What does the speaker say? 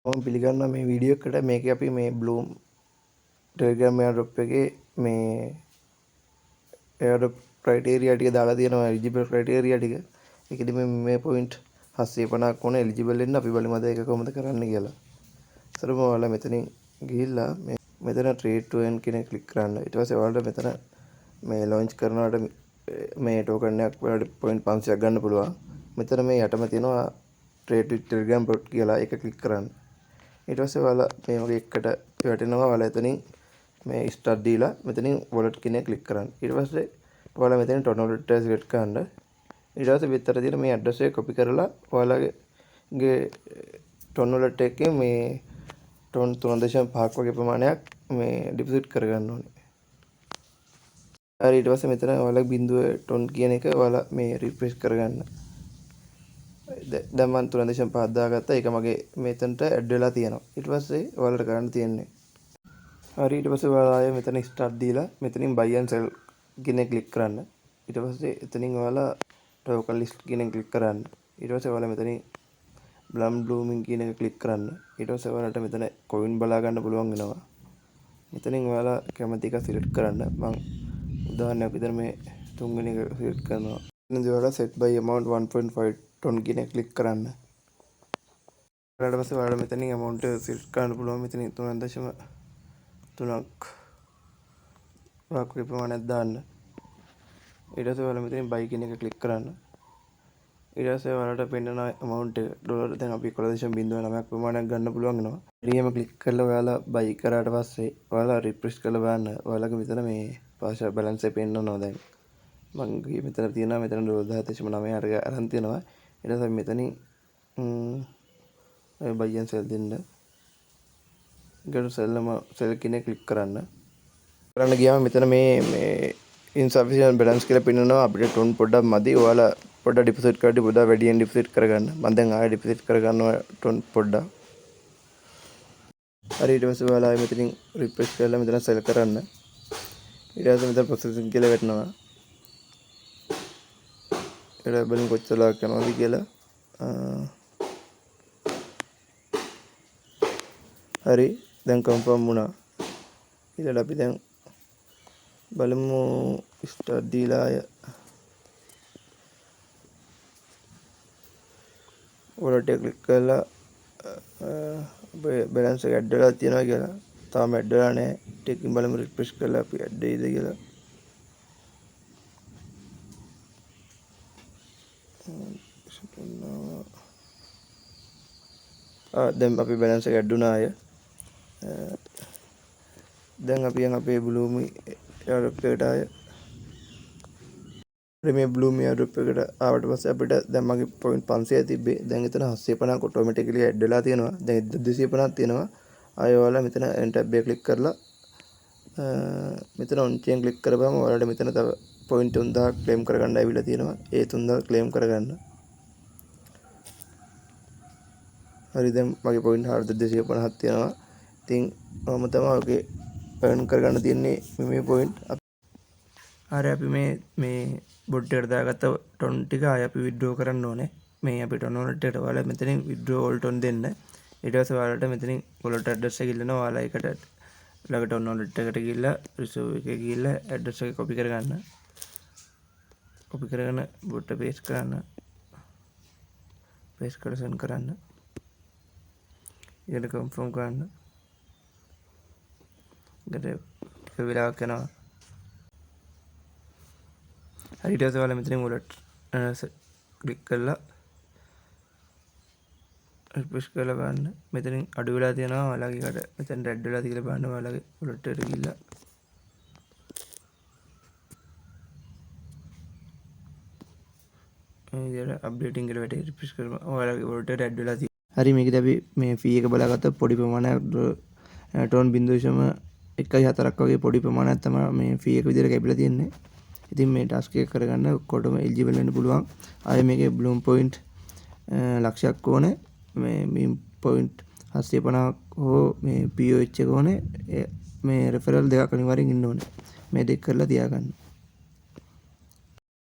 මම පිළිගන්නවා මේ වීඩියෝ එකට මේකේ අපි මේ Bloom Telegram airdrop එකේ මේ airdrop criteria ටික දාලා තියෙනවා eligible criteria ටික. ඒකෙදි මේ point 750ක් ඕන eligible වෙන්න අපි බලමු අද ඒක කොහොමද කරන්න කියලා. ඉතින් ඔයාලා මෙතනින් ගිහිල්ලා මෙතන trade to earn කියන එක ක්ලික් කරන්න. ඊට පස්සේ ඔයාලට මෙතන මේ launch කරනකොට මේ token එකක් ඔයාලට point 500ක් ගන්න පුළුවන්. මෙතන මේ යටම තියෙනවා trade with Telegram bot කියලා ඒක ක්ලික් කරන්න. ඊට පස්සේ ඔයාලා මේ වගේ එකට වැටෙනවා. ඔයාලා එතනින් මේ ස්ටාර්ට් දීලා මෙතනින් wallet කියන එක ක්ලික් කරන්න. ඊට පස්සේ ඔයාලා මෙතනින් ටොන් wallet එක සිලෙක්ට් කරන්න. ඊට පස්සේ පිටතට තියෙන මේ ඇඩ්‍රස් එක කොපි කරලා ඔයාලගේ ටොන් wallet එකේ මේ ටොන් 3.5ක් වගේ ප්‍රමාණයක් මේ ඩිපොසිට් කරගන්න ඕනේ. හරි ඊට පස්සේ මෙතන ඔයාලා බිඳුව ටොන් කියන එක ඔයාලා මේ රිෆ්‍රෙෂ් කරගන්න. දැන් මම 3.5 දාගත්තා. ඒක මගේ මෙතනට ඇඩ් වෙලා තියෙනවා. ඊට පස්සේ ඔයාලට කරන්න තියෙන්නේ හරි ඊට පස්සේ ඔයාලා ආයේ මෙතන ස්ටාර්ට් දීලා මෙතනින් buy and sell කියන එක ක්ලික් කරන්න. ඊට පස්සේ එතනින් ඔයාලා token list කියන එක ක්ලික් කරන්න. ඊට පස්සේ ඔයාලා මෙතනින් blooming කියන එක ක්ලික් කරන්න. ඊට පස්සේ ඔයාලට මෙතන coin බලා ගන්න පුළුවන් වෙනවා. මෙතනින් ඔයාලා කැමති එක සිලෙක්ට් කරන්න. මම උදාහරණයක් විතර මේ තුන්වෙනි එක සිලෙක්ට් කරනවා. එතනදී ඔයාලා set by amount 1.5 ටොන් කියන එක ක්ලික් කරන්න. ඊට පස්සේ ඔයාලා මෙතනින් amount එක සිලෙක්ට් කරන්න පුළුවන්. මෙතනින් 3.3ක් වගේ ප්‍රමාණයක් දාන්න. ඊට පස්සේ ඔයාලා මෙතනින් buy කියන එක ක්ලික් කරන්න. ඊට පස්සේ ඔයාලට පෙන්නන amount එක ඩොලර් දැන් අපි 11.09ක් ප්‍රමාණයක් ගන්න පුළුවන් වෙනවා. ඊටම ක්ලික් කරලා ඔයාලා buy කරාට පස්සේ ඔයාලා refresh කරලා බලන්න. ඔයාලගේ මෙතන මේ partial balance එක පෙන්නනවා දැන්. මම මෙතන තියෙනවා මෙතන ඩොලර් 10.9 අරගෙන අරන් තියෙනවා. ඊට පස්සේ මෙතනින් buy and sell දෙන්න. ඊට sell කියන එක ක්ලික් කරන්න. කරන්න ගියාම මෙතන මේ insufficient balance කියලා පෙන්නනවා. අපිට ටොන් පොඩ්ඩක් මදි. ඔයාලා පොඩ්ඩක් ඩිපොසිට් කරලා පොඩ්ඩක් වැඩියෙන් ඩිපොසිට් කරගන්න. මම දැන් ආයෙ ඩිපොසිට් කරගන්නවා ටොන් පොඩ්ඩක්. හරි ඊට පස්සේ ඔයාලා මෙතනින් රිෆ්‍රෙෂ් කරලා මෙතන sell කරන්න. ඊට පස්සේ මෙතන processing කියලා වැටෙනවා. ඊට බලමු කොච්චර යනවද කියලා. හරි දැන් කන්ෆර්ම් වුණා. ඊළඟට අපි දැන් බලමු ස්ටාර්ට් දීලා wallet එක ක්ලික් කරලා balance එක ඇඩ් වෙලා තියෙනවා කියලා. තාම ඇඩ් වෙලා නැහැ. ටිකකින් බලමු රිෆ්‍රෙෂ් කරලා අපි ඇඩ් වෙයිද කියලා. දැන් අපි balance එක ඇඩ් වුණා අය. දැන් අපි යන් අපේ Bloom airdrop එකට ආය. මේ Bloom airdrop එකට ආවට පස්සේ අපිට දැන් මගේ point 500 තිබ්බේ. දැන් එතන 750ක් automatically add වෙලා තියෙනවා. දැන් 250ක් තියෙනවා. ආයෙ ඔයාලා මෙතන tab එක ක්ලික් කරලා මෙතන on chain ක්ලික් කරපුවම ඔයාලට මෙතන තව point 3000ක් claim කරගන්න ඇවිල්ලා තියෙනවා. ඒ 3000 claim කරගන්න. හරි දැන් මගේ point 4250ක් තියෙනවා. ඉතින් මම තමයි ඔගේ earn කරගන්න තියෙන්නේ මේ point. හරි අපි මේ බොට් එකට දාගත්ත ටොන් ටික ආයෙ අපි withdraw කරන්න ඕනේ. මේ අපි ටොන් wallet එකට ඔයාලා මෙතනින් withdraw all ටොන් දෙන්න. ඊට පස්සේ ඔයාලට මෙතනින් wallet address එක ඉල්ලනවා. ඔයාලා ඒකට ළඟ ටොන් wallet එකට ගිහිල්ලා reserve එකේ ගිහිල්ලා address එක copy කරගන්න. copy කරගෙන බොට් එක paste කරන්න. paste කරලා send කරන්න. ඊට confirm කරන්න. ඊට වෙලාවක් යනවා. හරි ඊට පස්සේ ඔයාලා මෙතනින් wallet ක්ලික් කරලා රිෆ්‍රෙෂ් කරලා බලන්න. මෙතනින් අඩු වෙලා තියෙනවා. ඔයාලගේ කට මෙතන රෙඩ් වෙලා තියෙලා බලන්න. ඔයාලගේ wallet එකට ගිහිල්ලා මේ විදිහට අප්ඩේටින් කියලා වැටේ රිෆ්‍රෙෂ් කරලා ඔයාලගේ wallet එකට රෙඩ් වෙලා තියෙනවා. හරි මේකද අපි මේ fee එක බලාගත්ත පොඩි ප්‍රමාණයක් ටෝන් 0.1.4ක් වගේ පොඩි ප්‍රමාණයක් තමයි මේ fee එක විදිහට කැපිලා තියෙන්නේ. ඉතින් මේ ටාස්ක් එක කරගන්න ඔක්කොටම එලිජිබල් වෙන්න පුළුවන්. ආයේ මේකේ Bloom point ලක්ෂයක් ඕනේ. මේ point 750ක් හෝ මේ POH එක ඕනේ. මේ referral දෙකක් අනිවාර්යෙන් ඉන්න ඕනේ. මේ දෙක කරලා තියාගන්න.